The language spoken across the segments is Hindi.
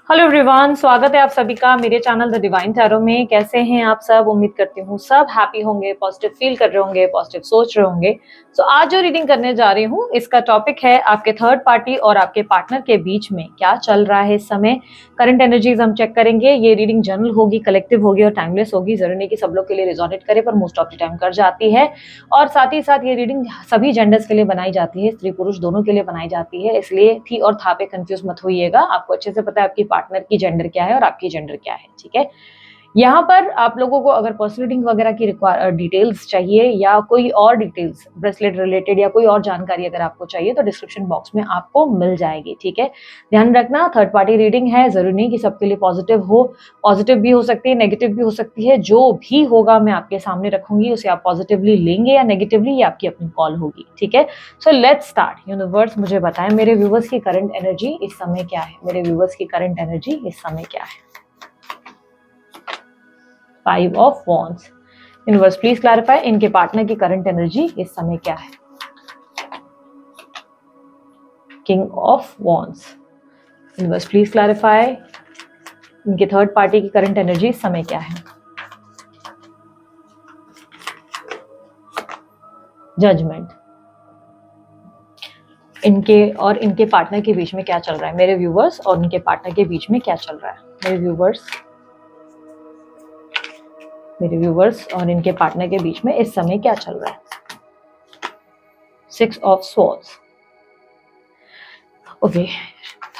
हेलो एवरीवन, स्वागत है आप सभी का मेरे चैनल द डिवाइन टैरो में। कैसे हैं आप सब? उम्मीद करती हूँ सब हैप्पी होंगे, पॉजिटिव फील कर रहे होंगे, पॉजिटिव सोच रहे होंगे। आज जो रीडिंग करने जा रही हूँ इसका टॉपिक है आपके थर्ड पार्टी और आपके पार्टनर के बीच में क्या चल रहा है इस समय। करंट एनर्जीज हम चेक करेंगे। ये रीडिंग जनरल होगी, कलेक्टिव होगी और टाइमलेस होगी। जरूरी नहीं कि सब लोग के लिए रिजोनेट करे, पर मोस्ट ऑफ द टाइम कर जाती है। और साथ ही साथ ये रीडिंग सभी जेंडर्स के लिए बनाई जाती है, स्त्री पुरुष दोनों के लिए बनाई जाती है। इसलिए थी और था पे कंफ्यूज मत होइएगा। आपको अच्छे से पता है आपकी पार्टनर की जेंडर क्या है और आपकी जेंडर क्या है, ठीक है। यहाँ पर आप लोगों को अगर पर्सनल रीडिंग वगैरह की डिटेल्स चाहिए या कोई और डिटेल्स ब्रेसलेट रिलेटेड या कोई और जानकारी अगर आपको चाहिए तो डिस्क्रिप्शन बॉक्स में आपको मिल जाएगी, ठीक है। ध्यान रखना, थर्ड पार्टी रीडिंग है, जरूरी नहीं कि सबके लिए पॉजिटिव हो। पॉजिटिव भी हो सकती है, नेगेटिव भी हो सकती है। जो भी होगा मैं आपके सामने रखूंगी, उसे आप पॉजिटिवली लेंगे या नेगेटिवली, ये आपकी अपनी कॉल होगी, ठीक है। So let's start. यूनिवर्स मुझे बताएं मेरे व्यूवर्स की करंट एनर्जी इस समय क्या है। मेरे व्यूवर्स की करंट एनर्जी इस समय क्या है। 5 of wands. Universe please clarify इनके पार्टनर की करंट एनर्जी इस समय क्या है। King of wands. Universe please clarify इनके थर्ड पार्टी की करंट एनर्जी इस समय क्या है। जजमेंट। इनके और इनके पार्टनर के बीच में क्या चल रहा है। मेरे व्यूवर्स और इनके पार्टनर के बीच में क्या चल रहा है। मेरे व्यूवर्स और इनके पार्टनर के बीच में इस समय क्या चल रहा है। 6 of swords. Okay,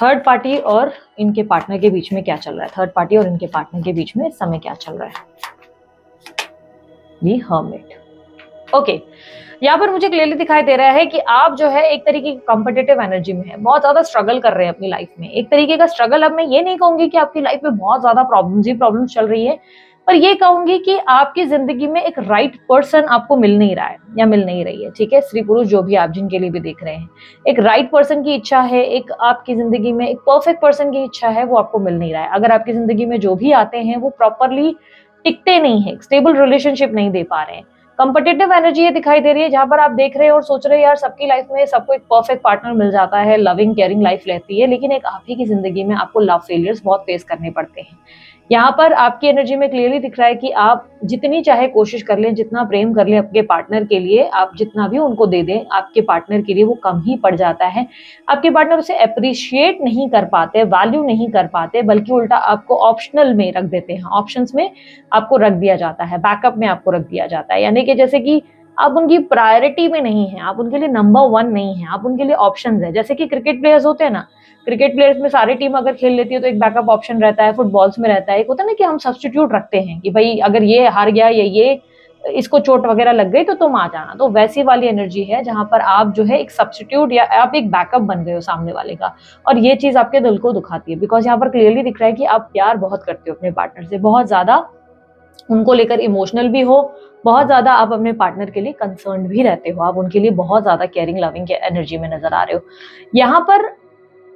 third party और इनके पार्टनर के बीच में क्या चल रहा है। थर्ड पार्टी और इनके पार्टनर के बीच में इस समय क्या चल रहा है। दी हर्मिट। ओके, यहाँ पर मुझे क्लियरली दिखाई दे रहा है कि आप जो है एक तरीके की कॉम्पिटिटिव एनर्जी में है, बहुत ज्यादा स्ट्रगल कर रहे हैं अपनी लाइफ में। एक तरीके का स्ट्रगल, अब मैं ये नहीं कहूंगी कि आपकी लाइफ में बहुत ज्यादा प्रॉब्लम्स चल रही है, पर ये कहूंगी कि आपकी जिंदगी में एक राइट पर्सन आपको मिल नहीं रहा है या मिल नहीं रही है, ठीक है। स्त्री पुरुष जो भी आप जिनके लिए भी देख रहे हैं, एक राइट पर्सन की इच्छा है, एक आपकी जिंदगी में एक परफेक्ट पर्सन की इच्छा है, वो आपको मिल नहीं रहा है। अगर आपकी जिंदगी में जो भी आते हैं वो प्रॉपरली टिकते नहीं है, स्टेबल रिलेशनशिप नहीं दे पा रहे हैं। कंपिटिटिव एनर्जी ये दिखाई दे रही है, जहां पर आप देख रहे हैं और सोच रहे हैं यार सबकी लाइफ में सबको एक परफेक्ट पार्टनर मिल जाता है, लविंग केयरिंग लाइफ रहती है, लेकिन एक आप ही की जिंदगी में आपको लव फेलियर्स बहुत फेस करने पड़ते हैं। यहाँ पर आपकी एनर्जी में क्लियरली दिख रहा है कि आप जितनी चाहे कोशिश कर लें, जितना प्रेम कर लें अपने पार्टनर के लिए, आप जितना भी उनको दे दें आपके पार्टनर के लिए वो कम ही पड़ जाता है। आपके पार्टनर उसे अप्रिशिएट नहीं कर पाते, वैल्यू नहीं कर पाते, बल्कि उल्टा आपको ऑप्शनल में रख देते हैं, ऑप्शंस में आपको रख दिया जाता है, बैकअप में आपको रख दिया जाता है। यानी कि जैसे कि आप उनकी प्रायोरिटी में नहीं है, आप उनके लिए नंबर 1 नहीं है, आप उनके लिए ऑप्शंस है। जैसे कि क्रिकेट प्लेयर्स होते हैं ना, क्रिकेट प्लेयर्स में सारी टीम अगर खेल लेती है तो एक बैकअप ऑप्शन रहता है। फुटबॉल्स में रहता है, एक होता है ना कि हम सब्स्टिट्यूट रखते हैं कि भाई अगर ये हार गया या ये इसको चोट वगैरह लग गई तो तुम आ जाना। तो वैसी वाली एनर्जी है जहां पर आप जो है एक सब्स्टिट्यूट या आप एक बैकअप बन गए हो सामने वाले का, और ये चीज आपके दिल को दुखाती है। बिकॉज यहाँ पर क्लियरली दिख रहा है कि आप प्यार बहुत करते हो अपने पार्टनर से, बहुत ज्यादा उनको लेकर इमोशनल भी हो, बहुत ज्यादा आप अपने पार्टनर के लिए कंसर्न भी रहते हो, आप उनके लिए बहुत ज्यादा केयरिंग लविंग के एनर्जी में नजर आ रहे हो। यहाँ पर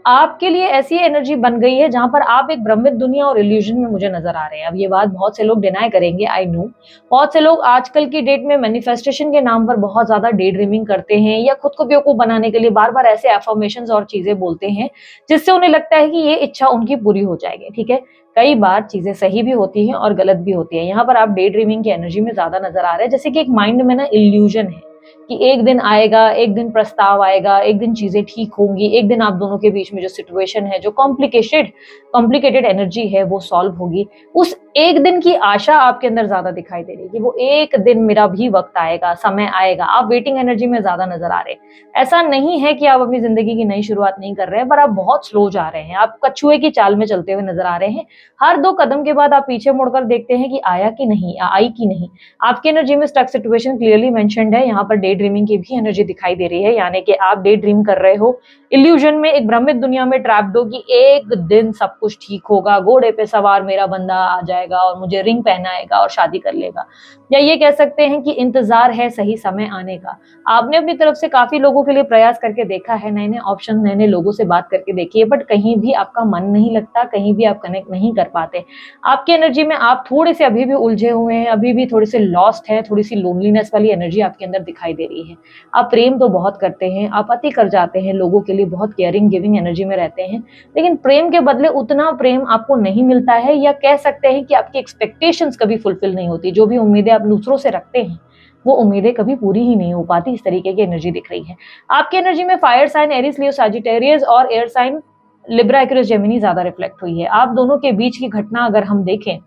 आपके लिए ऐसी एनर्जी बन गई है जहां पर आप एक भ्रमित दुनिया और इल्यूजन में मुझे नजर आ रहे हैं। अब ये बात बहुत से लोग डिनाई करेंगे, आई नो। बहुत से लोग आजकल की डेट में मैनिफेस्टेशन के नाम पर बहुत ज्यादा डे ड्रीमिंग करते हैं या खुद को बेवकूफ बनाने के लिए बार बार ऐसे एफर्मेशंस और चीजें बोलते हैं जिससे उन्हें लगता है कि ये इच्छा उनकी पूरी हो जाएगी, ठीक है। कई बार चीजें सही भी होती हैं और गलत भी होती है। यहाँ पर आप डे ड्रीमिंग की एनर्जी में ज्यादा नजर आ रहे हैं, जैसे कि एक माइंड में ना इल्यूजन है कि एक दिन आएगा, एक दिन प्रस्ताव आएगा, एक दिन चीजें ठीक होंगी, एक दिन आप दोनों के बीच में जो सिचुएशन है, जो कॉम्प्लिकेटेड एनर्जी है वो सॉल्व होगी। उस एक दिन की आशा आपके अंदर ज्यादा दिखाई दे रही है कि वो एक दिन मेरा भी वक्त आएगा, समय आएगा। आप वेटिंग एनर्जी में ज्यादा नजर आ रहे हैं। ऐसा नहीं है कि आप अपनी जिंदगी की नई शुरुआत नहीं कर रहे हैं, पर आप बहुत स्लो जा रहे हैं, आप कछुए की चाल में चलते हुए नजर आ रहे हैं। हर 2 कदम के बाद आप पीछे मुड़कर देखते हैं कि आया कि नहीं, आई कि नहीं। आपकी एनर्जी में स्टक सिचुएशन क्लियरली मेंशन्ड है। यहाँ पर डे ड्रीमिंग की भी एनर्जी दिखाई दे रही है, यानी कि आप डे ड्रीम कर रहे हो, इल्यूजन में, एक भ्रमित दुनिया में ट्रैप्ड हो कि एक दिन सब कुछ ठीक होगा, घोड़े पे सवार मेरा बंदा आ जाएगा और मुझे रिंग पहनाएगा और शादी कर लेगा। या ये कह सकते हैं कि इंतजार है सही समय आने का। आपने अपनी तरफ से काफी लोगों के लिए प्रयास करके देखा है, नए नए ऑप्शन, नए नए लोगों से बात करके देखी है, बट कहीं भी आपका मन नहीं लगता, कहीं भी आप कनेक्ट नहीं कर पाते। आपकी एनर्जी में आप थोड़े से अभी भी उलझे हुए हैं, अभी भी थोड़े से लॉस्ट है, थोड़ी सी लोनलीनेस वाली एनर्जी आपके अंदर दिखाई दिखाई दे रही है। आप प्रेम तो बहुत करते हैं, आप अति कर जाते हैं, लोगों के लिए बहुत केयरिंग गिविंग एनर्जी में रहते हैं, लेकिन प्रेम के बदले उतना प्रेम आपको नहीं मिलता है, या कह सकते हैं कि आपकी एक्सपेक्टेशंस कभी फुलफिल नहीं होती। जो भी उम्मीदें आप दूसरों से रखते हैं वो उम्मीदें कभी पूरी ही नहीं हो पाती। इस तरीके की एनर्जी दिख रही है। आपकी एनर्जी में fire sign Aries, Leo, Sagittarius और air sign Libra, Aquarius, Gemini ज्यादा रिफ्लेक्ट हुई है। आप दोनों के बीच की घटना अगर हम देखें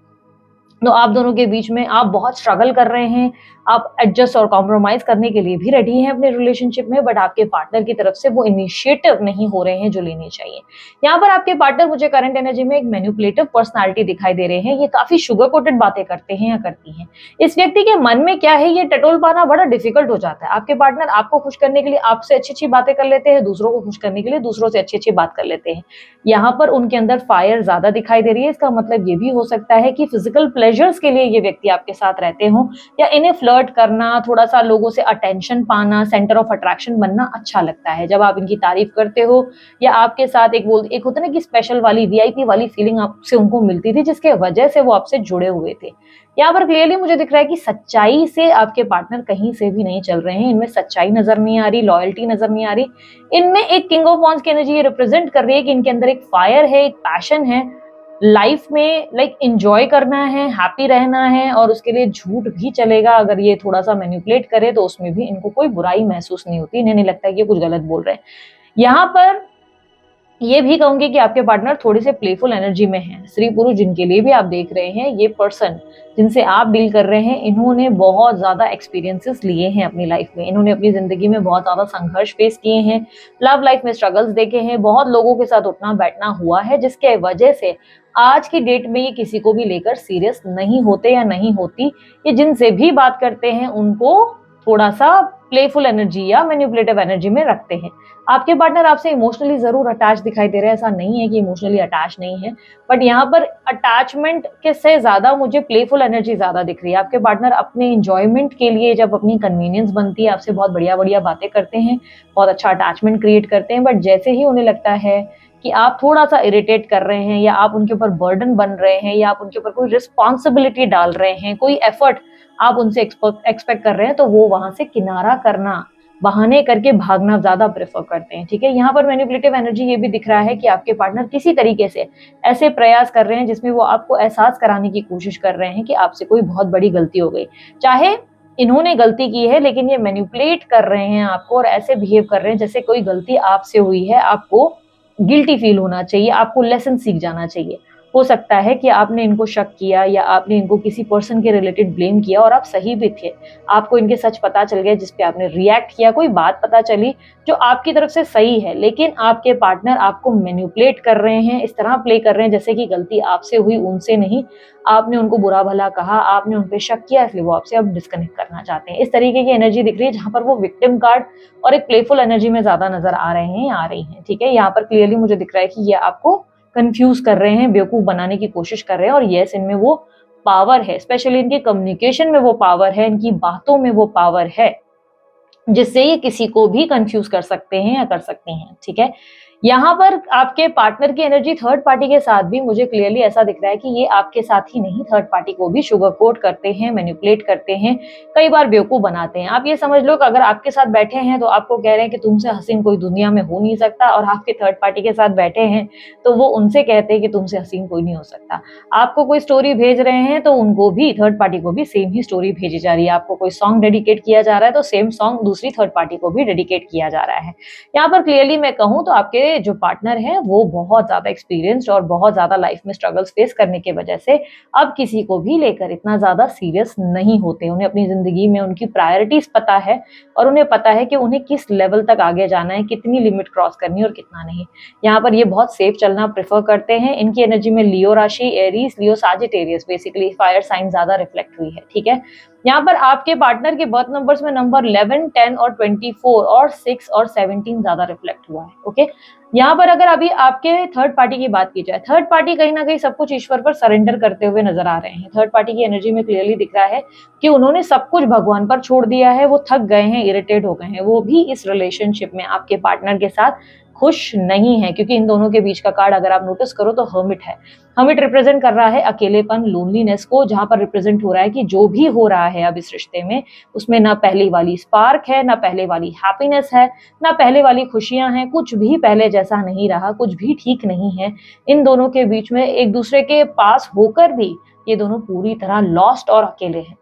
तो आप दोनों के बीच में आप बहुत स्ट्रगल कर रहे हैं, आप एडजस्ट और कॉम्प्रोमाइज करने के लिए भी रेडी हैं अपने रिलेशनशिप में, बट आपके पार्टनर की तरफ से वो इनिशिएटिव नहीं हो रहे हैं जो लेनी चाहिए। यहाँ पर आपके पार्टनर मुझे करंट एनर्जी में एक मैनिपुलेटिव पर्सनालिटी दिखाई दे रहे हैं। ये काफी शुगर कोटेड बातें करते हैं या करती हैं। इस व्यक्ति के मन में क्या है ये टटोल पाना बड़ा डिफिकल्ट हो जाता है। आपके पार्टनर आपको खुश करने के लिए आपसे अच्छी अच्छी बातें कर लेते हैं, दूसरों को खुश करने के लिए दूसरों से अच्छी अच्छी बात कर लेते हैं। यहाँ पर उनके अंदर फायर ज्यादा दिखाई दे रही है। इसका मतलब ये भी हो सकता है कि फिजिकल प्लेजर्स के लिए ये व्यक्ति आपके साथ रहते हो, या इन्हें फ्लर्ट करना, थोड़ा सा लोगों से अटेंशन पाना, सेंटर ऑफ अट्रैक्शन बनना अच्छा लगता है। जब आप इनकी तारीफ करते हो या आपके साथ एक होता ना कि स्पेशल वाली वीआईपी वाली फीलिंग आपसे उनको मिलती थी, जिसके वजह से वो आपसे जुड़े हुए थे। यहाँ पर क्लियरली मुझे दिख रहा है कि सच्चाई से आपके पार्टनर कहीं से भी नहीं चल रहे हैं। इनमें सच्चाई नजर नहीं आ रही, लॉयल्टी नजर नहीं आ रही। इनमें एक किंग ऑफ वॉन्ड्स की एनर्जी ये रिप्रेजेंट कर रही है कि इनके अंदर एक फायर है, एक पैशन है, लाइफ में लाइक एंजॉय करना है, हैप्पी रहना है, और उसके लिए झूठ भी चलेगा। अगर ये थोड़ा सा मैनिपुलेट करे तो उसमें भी इनको कोई बुराई महसूस नहीं होती, इन्हें नहीं लगता है कि ये कुछ गलत बोल रहे हैं। यहाँ पर ये भी कहूंगी कि आपके पार्टनर थोड़े से प्लेफुल एनर्जी में हैं। स्त्री पुरुष जिनके लिए भी आप देख रहे हैं, ये पर्सन जिनसे आप डील कर रहे हैं, इन्होंने बहुत ज्यादा एक्सपीरियंसेस लिए हैं अपनी लाइफ में। इन्होंने अपनी जिंदगी में बहुत ज्यादा संघर्ष फेस किए हैं, लव लाइफ में स्ट्रगल्स देखे हैं, बहुत लोगों के साथ उठना बैठना हुआ है, जिसके वजह से आज की डेट में ये किसी को भी लेकर सीरियस नहीं होते या नहीं होती। ये जिनसे भी बात करते हैं उनको थोड़ा सा प्लेफुल एनर्जी या मैनिपुलेटिव एनर्जी में रखते हैं। आपके पार्टनर आपसे इमोशनली जरूर अटैच दिखाई दे रहे हैं, ऐसा नहीं है कि इमोशनली अटैच नहीं है, बट यहाँ पर अटैचमेंट के से ज्यादा मुझे प्लेफुल एनर्जी ज्यादा दिख रही है। आपके पार्टनर अपने इंजॉयमेंट के लिए जब अपनी कन्वीनियंस बनती है आपसे बहुत बढ़िया बढ़िया बातें करते हैं, बहुत अच्छा अटैचमेंट क्रिएट करते हैं, बट जैसे ही उन्हें लगता है कि आप थोड़ा सा इरिटेट कर रहे हैं, या आप उनके ऊपर बर्डन बन रहे हैं, या आप उनके ऊपर कोई रिस्पॉन्सिबिलिटी डाल रहे हैं, कोई एफर्ट आप उनसे एक्सपेक्ट कर रहे हैं, तो वो वहां से किनारा करना, बहाने करके भागना ज्यादा प्रेफर करते हैं। ठीक है, यहाँ पर मैनिपुलेटिव एनर्जी ये भी दिख रहा है कि आपके पार्टनर किसी तरीके से ऐसे प्रयास कर रहे हैं जिसमें वो आपको एहसास कराने की कोशिश कर रहे हैं कि आपसे कोई बहुत बड़ी गलती हो गई। चाहे इन्होंने गलती की है, लेकिन ये मैनिपुलेट कर रहे हैं आपको और ऐसे बिहेव कर रहे हैं जैसे कोई गलती आपसे हुई है, आपको गिल्टी फील होना चाहिए, आपको लेसन सीख जाना चाहिए। हो सकता है कि आपने इनको शक किया या आपने इनको किसी पर्सन के रिलेटेड ब्लेम किया और आप सही भी थे, आपको इनके सच पता चल गया जिस पे आपने रिएक्ट किया, कोई बात पता चली जो आपकी तरफ से सही है, लेकिन आपके पार्टनर आपको मैनिपुलेट कर रहे हैं, इस तरह प्ले कर रहे हैं जैसे कि गलती आपसे हुई, उनसे नहीं। आपने उनको बुरा भला कहा, आपने उन पे शक किया, इसलिए वो आपसे अब डिस्कनेक्ट करना चाहते हैं। इस तरीके की एनर्जी दिख रही है जहां पर वो विक्टिम कार्ड और एक प्लेफुल एनर्जी में ज्यादा नजर आ रहे हैं या आ रही हैं। ठीक है, यहाँ पर क्लियरली मुझे दिख रहा है कि ये आपको कंफ्यूज कर रहे हैं, बेवकूफ बनाने की कोशिश कर रहे हैं, और यस इनमें वो पावर है, स्पेशली इनके कम्युनिकेशन में वो पावर है, इनकी बातों में वो पावर है, जिससे ये किसी को भी कंफ्यूज कर सकते हैं या कर सकती हैं। ठीक है, यहाँ पर आपके पार्टनर की एनर्जी थर्ड पार्टी के साथ भी मुझे क्लियरली ऐसा दिख रहा है कि ये आपके साथ ही नहीं, थर्ड पार्टी को भी शुगर कोट करते हैं, मैनिपुलेट करते हैं, कई बार बेवकूफ बनाते हैं। आप ये समझ लो कि अगर आपके साथ बैठे हैं तो आपको कह रहे हैं कि तुमसे हसीन कोई दुनिया में हो नहीं सकता, और आपके थर्ड पार्टी के साथ बैठे हैं तो वो उनसे कहते हैं कि तुमसे हसीन कोई नहीं हो सकता। आपको कोई स्टोरी भेज रहे हैं तो उनको भी, थर्ड पार्टी को भी सेम ही स्टोरी भेजी जा रही है। आपको कोई सॉन्ग डेडिकेट किया जा रहा है तो सेम सॉन्ग दूसरी थर्ड पार्टी को भी डेडिकेट किया जा रहा है। यहाँ पर क्लियरली मैं कहूँ तो आपके जो पार्टनर है वो बहुत ज्यादा एक्सपीरियंस्ड और बहुत ज्यादा लाइफ में स्ट्रगल्स फेस करने की वजह से अब किसी को भी लेकर इतना ज्यादा सीरियस नहीं होते। उन्हें अपनी जिंदगी में उनकी प्रायोरिटीज पता है, और उन्हें पता है कि उन्हें किस लेवल तक आगे जाना है, कितनी लिमिट क्रॉस करनी है और कितना नहीं। यहाँ पर ये बहुत सेफ चलना प्रेफर करते हैं। इनकी एनर्जी में लियो राशि, Aries, Leo, Sagittarius, basically fire sign ज्यादा रिफ्लेक्ट हुई है। ठीक है, यहाँ पर आपके पार्टनर के बर्थ नंबर्स में नंबर 11, 10 और 24 और 6 और 17 ज्यादा रिफ्लेक्ट हुआ है। ओके, यहाँ पर अगर अभी आपके थर्ड पार्टी की बात की जाए, थर्ड पार्टी कहीं ना कहीं सब कुछ ईश्वर पर सरेंडर करते हुए नजर आ रहे हैं। थर्ड पार्टी की एनर्जी में क्लियरली दिख रहा है कि उन्होंने सब कुछ भगवान पर छोड़ दिया है, वो थक गए हैं, इरिटेट हो गए हैं, वो भी इस रिलेशनशिप में आपके पार्टनर के साथ खुश नहीं है, क्योंकि इन दोनों के बीच का कार्ड अगर आप नोटिस करो तो हर्मिट है। हर्मिट रिप्रेजेंट कर रहा है अकेलेपन, लोनलीनेस को, जहां पर रिप्रेजेंट हो रहा है कि जो भी हो रहा है अब इस रिश्ते में, उसमें ना पहले वाली स्पार्क है, ना पहले वाली हैप्पीनेस है, ना पहले वाली खुशियां हैं, कुछ भी पहले जैसा नहीं रहा, कुछ भी ठीक नहीं है। इन दोनों के बीच में एक दूसरे के पास होकर भी ये दोनों पूरी तरह लॉस्ट और अकेले हैं।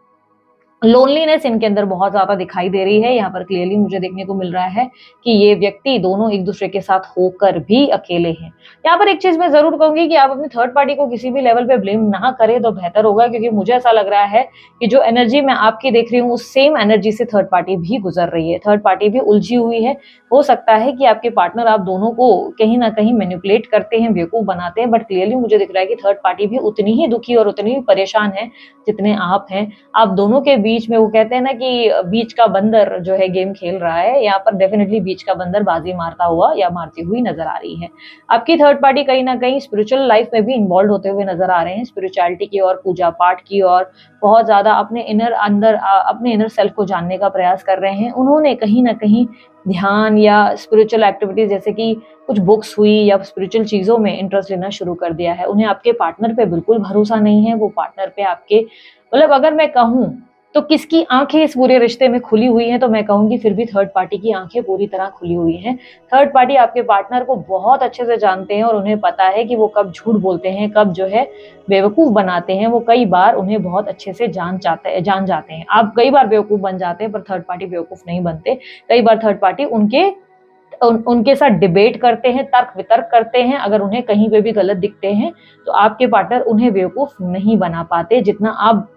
लोनलीनेस इनके अंदर बहुत ज्यादा दिखाई दे रही है। यहाँ पर क्लियरली मुझे देखने को मिल रहा है कि ये व्यक्ति दोनों एक दूसरे के साथ होकर भी अकेले हैं। यहाँ पर एक चीज मैं जरूर कहूंगी कि आप अपनी थर्ड पार्टी को किसी भी लेवल पे ब्लेम ना करें तो बेहतर होगा, क्योंकि मुझे ऐसा लग रहा है कि जो एनर्जी मैं आपकी देख रही हूँ उस सेम एनर्जी से थर्ड पार्टी भी गुजर रही है। थर्ड पार्टी भी उलझी हुई है। हो सकता है कि आपके पार्टनर आप दोनों को कहीं ना कहीं मैनिपुलेट करते हैं, बेवकूफ बनाते हैं, बट क्लियरली मुझे दिख रहा है कि थर्ड पार्टी भी उतनी ही दुखी और उतनी ही परेशान है जितने आप हैं। आप दोनों के बीच में, वो कहते हैं ना कि बीच का बंदर जो है गेम खेल रहा है, यहाँ पर डेफिनेटली बीच का बंदर बाजी मारता हुआ या मारती हुई नजर आ रही है। आपकी थर्ड पार्टी कहीं ना कहीं स्पिरिचुअल लाइफ में भी इन्वॉल्व होते हुए नजर आ रहे हैं, स्पिरिचुअलिटी की और पूजा पाठ की और बहुत ज्यादा अपने अपने इनर सेल्फ को जानने का प्रयास कर रहे हैं। उन्होंने कहीं ना कहीं ध्यान या स्पिरिचुअल एक्टिविटीज जैसे कि कुछ बुक्स हुई या स्पिरिचुअल चीजों में इंटरेस्ट लेना शुरू कर दिया है। उन्हें आपके पार्टनर पे बिल्कुल भरोसा नहीं है। वो पार्टनर पे आपके, मतलब अगर मैं कहूं तो किसकी आंखें इस पूरे रिश्ते में खुली हुई हैं, तो मैं कहूंगी फिर भी थर्ड पार्टी की आंखें पूरी तरह खुली हुई हैं। थर्ड पार्टी आपके पार्टनर को बहुत अच्छे से जानते हैं और उन्हें पता है कि वो कब झूठ बोलते हैं, कब जो है बेवकूफ बनाते हैं। वो कई बार उन्हें बहुत अच्छे से जान जाते हैं। आप कई बार बेवकूफ बन जाते हैं पर थर्ड पार्टी बेवकूफ नहीं बनते। कई बार थर्ड पार्टी उनके साथ डिबेट करते हैं, तर्क वितर्क करते हैं। अगर उन्हें कहीं पे भी गलत दिखते हैं तो आपके पार्टनर उन्हें बेवकूफ नहीं बना पाते। जितना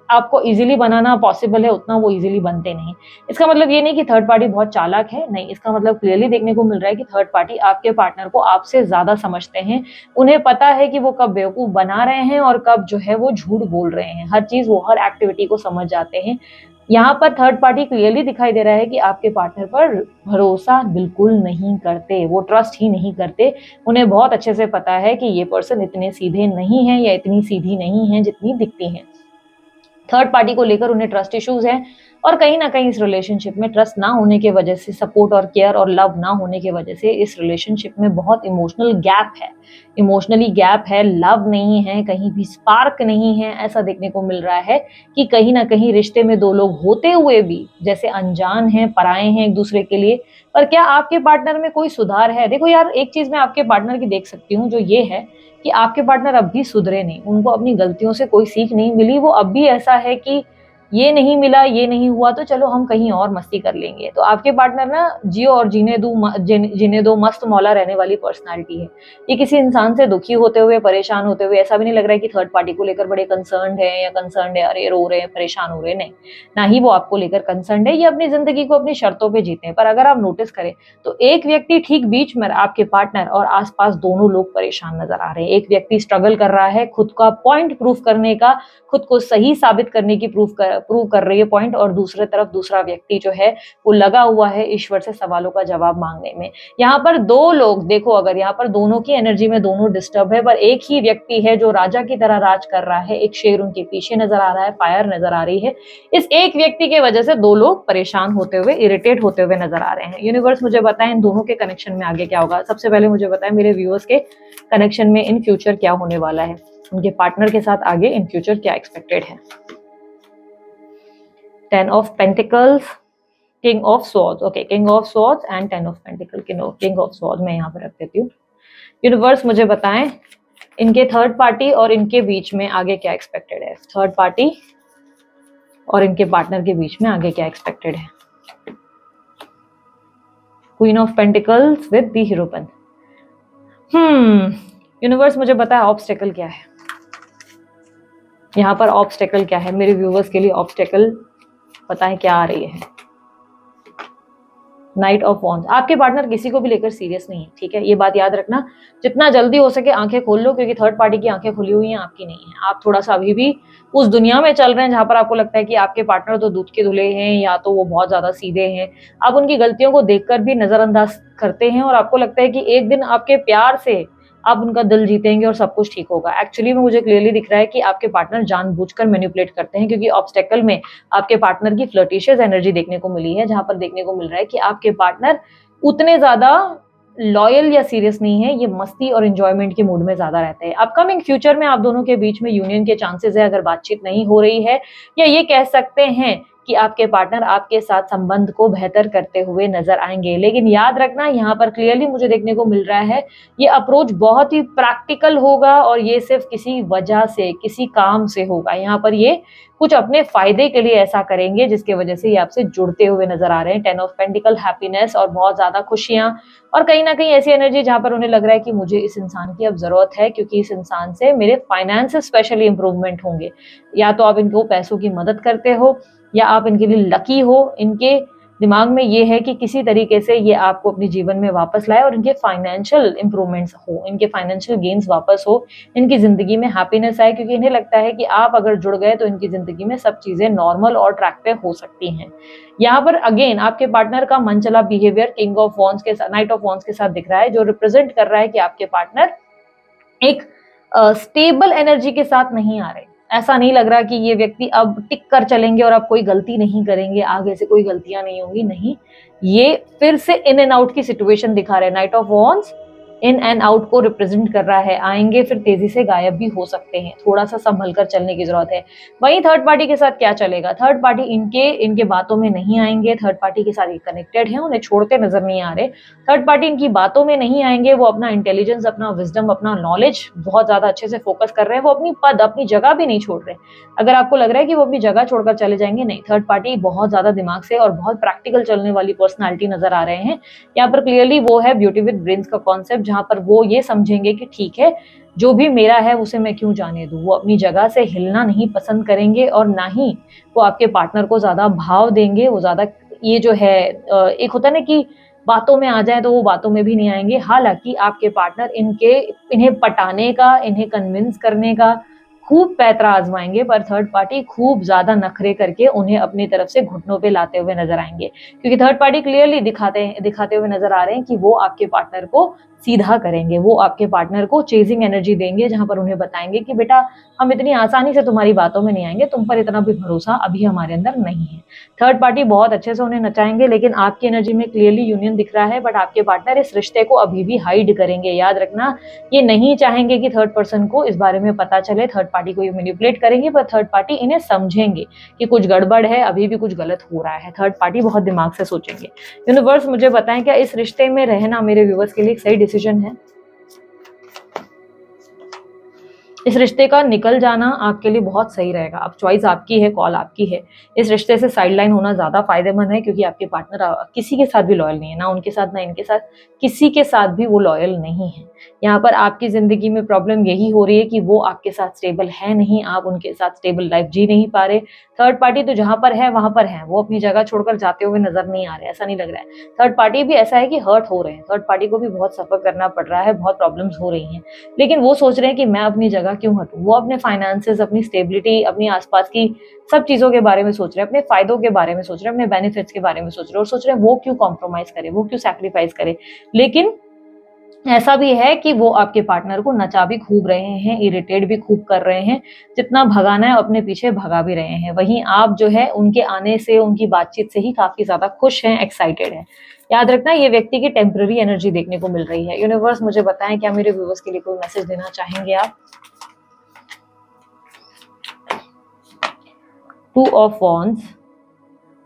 आपको इजीली बनाना पॉसिबल है उतना वो इजीली बनते नहीं। इसका मतलब ये नहीं कि थर्ड पार्टी बहुत चालाक है, नहीं। इसका मतलब क्लियरली देखने को मिल रहा है कि थर्ड पार्टी आपके पार्टनर को आपसे ज्यादा समझते हैं। उन्हें पता है कि वो कब बेवकूफ बना रहे हैं और कब जो है वो झूठ बोल रहे हैं। हर चीज, वो हर एक्टिविटी को समझ जाते हैं। यहाँ पर थर्ड पार्टी क्लियरली दिखाई दे रहा है कि आपके पार्टनर पर भरोसा बिल्कुल नहीं करते, वो ट्रस्ट ही नहीं करते। उन्हें बहुत अच्छे से पता है कि ये पर्सन इतने सीधे नहीं है या इतनी सीधी नहीं है जितनी दिखती है। थर्ड पार्टी को लेकर उन्हें ट्रस्ट इश्यूज हैं और कहीं ना कहीं इस रिलेशनशिप में ट्रस्ट ना होने की वजह से, सपोर्ट और केयर और लव ना होने की वजह से इस रिलेशनशिप में बहुत इमोशनल गैप है। इमोशनली गैप है, लव नहीं है, कहीं भी स्पार्क नहीं है। ऐसा देखने को मिल रहा है कि कहीं ना कहीं रिश्ते में दो लोग होते हुए भी जैसे अनजान हैं, पराए हैं एक दूसरे के लिए। पर क्या आपके पार्टनर में कोई सुधार है? देखो यार, एक चीज मैं आपके पार्टनर की देख सकती हूँ, जो ये है कि आपके पार्टनर अब भी सुधरे नहीं। उनको अपनी गलतियों से कोई सीख नहीं मिली। वो अब भी ऐसा है कि ये नहीं मिला, ये नहीं हुआ तो चलो हम कहीं और मस्ती कर लेंगे। तो आपके पार्टनर ना जियो और जीने दो मस्त मौला रहने वाली पर्सनालिटी है। ये किसी इंसान से दुखी होते हुए, परेशान होते हुए ऐसा भी नहीं लग रहा है कि थर्ड पार्टी को लेकर बड़े कंसर्न है या कंसर्न है, अरे रो रहे हैं, परेशान हो रहे हैं, नहीं। ना ही वो आपको लेकर कंसर्न है। ये अपनी जिंदगी को अपनी शर्तों पे जीते हैं। पर अगर आप नोटिस करें तो एक व्यक्ति ठीक बीच में, आपके पार्टनर और आसपास दोनों लोग परेशान नजर आ रहे हैं। एक व्यक्ति स्ट्रगल कर रहा है खुद का पॉइंट प्रूफ करने का, खुद को सही साबित करने की प्रूव कर रही है पॉइंट, और दूसरे तरफ दूसरा व्यक्ति जो है वो लगा हुआ है ईश्वर से सवालों का जवाब मांगने में। यहाँ पर दो लोग, देखो अगर यहाँ पर दोनों की एनर्जी में दोनों डिस्टर्ब है, पर एक ही व्यक्ति है जो राजा की तरह राज कर रहा है। एक शेर उनके पीछे नजर आ रहा है, फायर नजर आ रही है। इस एक व्यक्ति की वजह से दो लोग परेशान होते हुए, इरिटेट होते हुए नजर आ रहे हैं। यूनिवर्स मुझे बताएं इन दोनों के कनेक्शन में आगे क्या होगा। सबसे पहले मुझे बताएं मेरे व्यूअर्स के कनेक्शन में इन फ्यूचर क्या होने वाला है, उनके पार्टनर के साथ आगे इन फ्यूचर क्या एक्सपेक्टेड है। 10 of Pentacles, King of Swords, okay, King of Swords and 10 of Pentacles, King of Swords मैं यहाँ पर रख देती हूँ। यूनिवर्स मुझे बताएं इनके थर्ड पार्टी और इनके बीच में आगे क्या एक्सपेक्टेड है। थर्ड पार्टी और इनके पार्टनर के बीच में आगे क्या एक्सपेक्टेड है। Queen of pentacles with the hierophant. Universe मुझे बताए ऑब्स्टेकल क्या है। यहाँ पर ऑब्स्टेकल क्या है मेरे व्यूवर्स के लिए? ऑब्स्टेकल पता है क्या आ रही है। Night of wands. आपके पार्टनर किसी को भी लेकर सीरियस नहीं है, ठीक है, ये बात याद रखना। जितना जल्दी हो सके आंखें खोल लो, क्योंकि थर्ड पार्टी की आंखें खुली हुई हैं, आपकी नहीं है। आप थोड़ा सा अभी भी उस दुनिया में चल रहे हैं जहां पर आपको लगता है कि आपके पार्टनर तो दूध के धुले हैं या तो वो बहुत ज्यादा सीधे हैं। आप उनकी गलतियों को देखकर भी नजरअंदाज करते हैं और आपको लगता है कि एक दिन आपके प्यार से आप उनका दिल जीतेंगे और सब कुछ ठीक होगा। एक्चुअली में मुझे क्लियरली दिख रहा है कि आपके पार्टनर जानबूझकर मैनिपुलेट करते हैं, क्योंकि ऑब्स्टेकल में आपके पार्टनर की फ्लर्टिशियस एनर्जी देखने को मिली है, जहां पर देखने को मिल रहा है कि आपके पार्टनर उतने ज्यादा लॉयल या सीरियस नहीं है, ये मस्ती और एंजॉयमेंट के मूड में ज़्यादा रहते हैं। अपकमिंग फ्यूचर में आप दोनों के बीच में यूनियन के चांसेस है अगर बातचीत नहीं हो रही है, या ये कह सकते हैं कि आपके पार्टनर आपके साथ संबंध को बेहतर करते हुए नज़र आएँगे। लेकिन याद रखना यहाँ पर क्लियरली मुझे देखने को मिल रहा है, ये अप्रोच बहुत ही प्रैक्टिकल होगा और ये सिर्फ़ किसी वजह से, किसी काम से होगा। यहाँ पर ये कुछ अपने फ़ायदे के लिए ऐसा करेंगे जिसकी वजह से ये आपसे जुड़ते हुए नज़र आ रहे हैं। 10 ऑफ पेंटिकल, हैप्पीनेस और बहुत ज़्यादा खुशियाँ और कहीं न कहीं ऐसी एनर्जी जहाँ पर उन्हें लग रहा है कि मुझे इस इंसान की अब ज़रूरत है क्योंकि इस इंसान से मेरे फाइनेंसेस स्पेशली इम्प्रूवमेंट होंगे। या तो आप इनको पैसों की मदद करते हो या आप इनके लिए लकी हो, इनके दिमाग में ये है कि किसी तरीके से ये आपको अपने जीवन में वापस लाए और इनके फाइनेंशियल इम्प्रूवमेंट्स हो, इनके फाइनेंशियल गेन्स वापस हो, इनकी ज़िंदगी में हैप्पीनेस आए क्योंकि इन्हें लगता है कि आप अगर जुड़ गए तो इनकी ज़िंदगी में सब चीज़ें नॉर्मल और ट्रैक पे हो सकती हैं। यहाँ पर अगेन आपके पार्टनर का मनचला बिहेवियर किंग ऑफ वॉन्ड्स के साथ, नाइट ऑफ वॉन्ड्स के साथ दिख रहा है, जो रिप्रेजेंट कर रहा है कि आपके पार्टनर एक स्टेबल एनर्जी के साथ नहीं आ रहे। ऐसा नहीं लग रहा कि ये व्यक्ति अब टिक कर चलेंगे और अब कोई गलती नहीं करेंगे, आगे से कोई गलतियां नहीं होंगी, नहीं। ये फिर से इन एंड आउट की सिचुएशन दिखा रहे हैं। Night of wands in and out को रिप्रेजेंट कर रहा है, आएंगे फिर तेजी से गायब भी हो सकते हैं, थोड़ा सा संभल कर चलने की जरूरत है। वहीं थर्ड पार्टी के साथ क्या चलेगा, थर्ड पार्टी इनके बातों में नहीं आएंगे, थर्ड पार्टी के साथ ये कनेक्टेड है, उन्हें छोड़ते नजर नहीं आ रहे। थर्ड पार्टी इनकी बातों में नहीं आएंगे, वो अपना इंटेलिजेंस, अपना विजडम, अपना नॉलेज बहुत ज्यादा अच्छे से फोकस कर रहे हैं, वो अपनी पद, अपनी जगह भी नहीं छोड़ रहे। अगर आपको लग रहा है कि वो अपनी जगह छोड़कर चले जाएंगे, नहीं, थर्ड पार्टी बहुत ज्यादा दिमाग से और बहुत प्रैक्टिकल चलने वाली पर्सनालिटी नजर आ रहे हैं। यहाँ पर क्लियरली वो है ब्यूटी विद ब्रेन्स का कॉन्सेप्ट, जहां पर वो ये समझेंगे कि ठीक है, जो भी मेरा है उसे मैं क्यों जाने दूं। वो अपनी जगह से हिलना नहीं पसंद करेंगे और ना ही वो आपके पार्टनर को ज्यादा भाव देंगे। वो ज्यादा ये जो है एक होता है ना कि बातों में आ जाए तो वो बातों में भी नहीं आएंगे। हालांकि आपके पार्टनर इन्हें पटाने का, इन्हें कन्विंस करने का खूब पैतरा आजमाएंगे, पर थर्ड पार्टी खूब ज्यादा नखरे करके उन्हें अपनी तरफ से घुटनों पे लाते हुए नजर आएंगे, क्योंकि थर्ड पार्टी क्लियरली दिखाते हुए नजर आ रहे हैं कि वो आपके पार्टनर को सीधा करेंगे, वो आपके पार्टनर को चेजिंग एनर्जी देंगे, जहां पर उन्हें बताएंगे कि बेटा हम इतनी आसानी से तुम्हारी बातों में नहीं आएंगे, तुम पर इतना भी भरोसा अभी हमारे अंदर नहीं है। थर्ड पार्टी बहुत अच्छे से उन्हें नचाएंगे, लेकिन आपकी एनर्जी में क्लियरली यूनियन दिख रहा है, बट आपके पार्टनर इस रिश्ते को अभी भी हाइड करेंगे। याद रखना, ये नहीं चाहेंगे कि थर्ड पर्सन को इस बारे में पता चले, थर्ड पार्टी को ये मैनिपुलेट करेंगे, पर थर्ड पार्टी इन्हें समझेंगे कि कुछ गड़बड़ है, अभी भी कुछ गलत हो रहा है। थर्ड पार्टी बहुत दिमाग से सोचेंगे। यूनिवर्स मुझे बताएं, क्या इस रिश्ते में रहना मेरे व्यूअर्स के लिए एक सही डिसीजन है? इस रिश्ते का निकल जाना आपके लिए बहुत सही रहेगा। अब चॉइस आपकी है, कॉल आपकी है। इस रिश्ते से साइडलाइन होना ज्यादा फायदेमंद है, क्योंकि आपके पार्टनर किसी के साथ भी लॉयल नहीं है, ना उनके साथ ना इनके साथ, किसी के साथ भी वो लॉयल नहीं है। यहाँ पर आपकी जिंदगी में प्रॉब्लम यही हो रही है कि वो आपके साथ स्टेबल है नहीं, आप उनके साथ स्टेबल लाइफ जी नहीं पा रहे। थर्ड पार्टी तो जहां पर है वहां पर है, वो अपनी जगह छोड़कर जाते हुए नजर नहीं आ रहे, ऐसा नहीं लग रहा है। थर्ड पार्टी भी ऐसा है कि हर्ट हो रहे हैं, थर्ड पार्टी को भी बहुत सफर करना पड़ रहा है, बहुत प्रॉब्लम्स हो रही हैं, लेकिन वो सोच रहे हैं कि मैं अपनी जगह क्यों हटूं। वो अपने फाइनेंसेस, अपनी स्टेबिलिटी, अपनी आसपास की सब चीजों के बारे में सोच रहे हैं, अपने फायदों के बारे में सोच रहे हैं, अपने बेनिफिट्स के बारे में सोच रहे हैं, और सोच रहे हैं वो क्यों कॉम्प्रोमाइज करे, वो क्यों सैक्रिफाइस करे। लेकिन ऐसा भी है कि वो आपके पार्टनर को नचा भी खूब रहे हैं, इरिटेट भी खूब कर रहे हैं, जितना भगाना है अपने पीछे भगा भी रहे हैं। वहीं आप जो है उनके आने से, उनकी बातचीत से ही काफी ज्यादा खुश हैं, एक्साइटेड हैं। याद रखना, ये व्यक्ति की टेम्पररी एनर्जी देखने को मिल रही है। यूनिवर्स मुझे बताएं, क्या मेरे व्यूअर्स के लिए कोई मैसेज देना चाहेंगे आप? टू ऑफ वॉन्ड्स,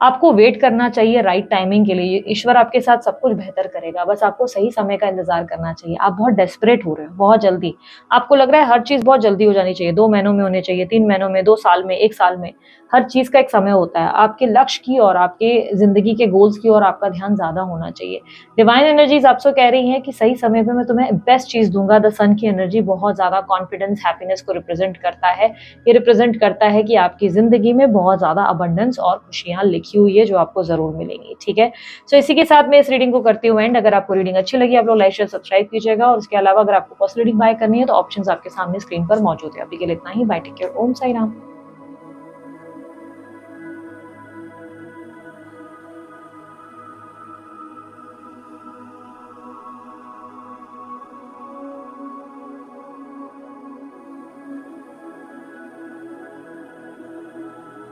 आपको वेट करना चाहिए राइट टाइमिंग के लिए। ईश्वर आपके साथ सब कुछ बेहतर करेगा, बस आपको सही समय का इंतजार करना चाहिए। आप बहुत डेस्परेट हो रहे हो, बहुत जल्दी आपको लग रहा है हर चीज बहुत जल्दी हो जानी चाहिए, 2 महीनों में होने चाहिए, 3 महीनों में, 2 साल में, 1 साल में। हर चीज का एक समय होता है। आपके लक्ष्य की और आपके जिंदगी के गोल्स की और आपका ध्यान ज्यादा होना चाहिए। डिवाइन एनर्जीज आपसे कह रही हैं कि सही समय पे मैं तुम्हें बेस्ट चीज दूंगा। द सन की एनर्जी बहुत ज्यादा कॉन्फिडेंस, हैप्पीनेस को रिप्रेजेंट करता है। ये रिप्रेजेंट करता है कि आपकी जिंदगी में बहुत ज्यादा अबंडेंस और खुशियां लिखी हुई है, जो आपको जरूर मिलेंगी। ठीक है, सो इसी के साथ मैं इस रीडिंग को करती हूँ एंड। अगर आपको रीडिंग अच्छी लगी, आप लोग लाइक शेयर सब्सक्राइब कीजिएगा, और उसके अलावा अगर आपको पर्सनल रीडिंग बाय करनी है तो ऑप्शंस आपके सामने स्क्रीन पर मौजूद है। अभी के लिए इतना ही। बाय, टेक केयर, ओम साई राम।